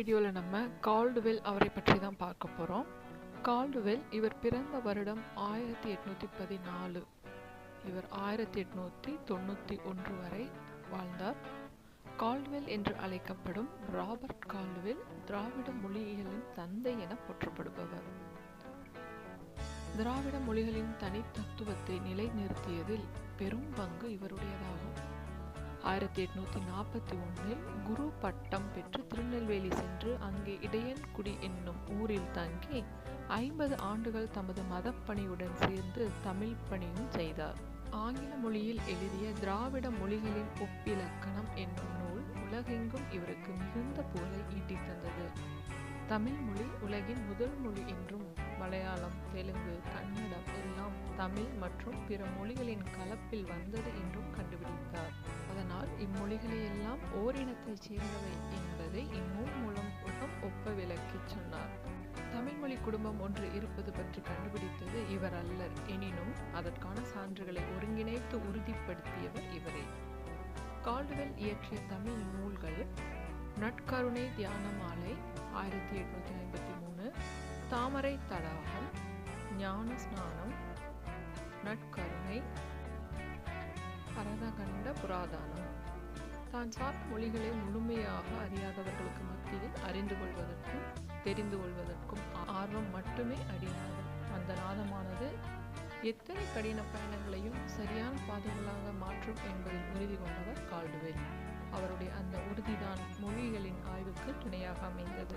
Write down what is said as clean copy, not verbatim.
வீடியோவில் நம்ம கால்டுவெல் அவரை பற்றி தான் பார்க்க போகிறோம். கால்டுவெல் இவர் பிறந்த வருடம் 1814. இவர் 1891 வரை வாழ்ந்தார். கால்டுவெல் என்று அழைக்கப்படும் ராபர்ட் கால்டுவெல் திராவிட மொழியியலின் தந்தை என போற்றப்படுபவர். திராவிட மொழிகளின் தனித்தத்துவத்தை நிலைநிறுத்தியதில் பெரும் பங்கு இவருடையதாகும். 1841 குரு பட்டம் பெற்று திருநெல்வேலி சென்று அங்கே இடையன்குடி என்னும் ஊரில் தங்கி 50 ஆண்டுகள் தமது மதப்பணியுடன் சேர்ந்து தமிழ் பணியும் செய்தார். ஆங்கில மொழியில் எழுதிய திராவிட மொழிகளின் ஒப்பிலக்கணம் என்னும் நூல் உலகெங்கும் இவருக்கு மிகுந்த புகழை ஈட்டித் தந்தது. தமிழ் மொழி உலகின் முதல் மொழி என்றும் மலையாளம், தெலுங்கு, கன்னடம் எல்லாம் தமிழ் மற்றும் பிற மொழிகளின் கலப்பில் வந்தது என்றும் கண்டுபிடித்தார். அதனால் இம்மொழிகளை எல்லாம் ஓரினத்தைச் சேர்ந்தவை என்பதை இந்நூல் மூலம் ஒப்ப விளக்கிச் சொன்னார். தமிழ் மொழி குடும்பம் ஒன்று இருப்பது பற்றி கண்டுபிடித்தது இவர் அல்லர், எனினும் அதற்கான சான்றுகளை ஒருங்கிணைத்து உறுதிப்படுத்தியவர் இவரே. கால்டுவெல் இயற்றிய தமிழ் நூல்கள் நற்கருணை தியான மாலை 1853, தாமரை தடாகம், ஞான ஸ்நானம், நற்கருணை, பரதகண்ட புராதானம். தான் சார்ந்த மொழிகளை முழுமையாக அறியாதவர்களுக்கு மத்தியில் அறிந்து கொள்வதற்கும் தெரிந்து கொள்வதற்கும் ஆர்வம் மட்டுமே அடிநாதம். அந்த நாதமானது எத்தனை கடின பயணங்களையும் சரியான பாதைகளாக மாற்றும் என்பதில் உறுதி கொண்டவர் கால்டுவெல். அவருடைய அந்த உறுதிதான் மொழிகளின் ஆய்வுக்கு துணையாக அமைந்தது.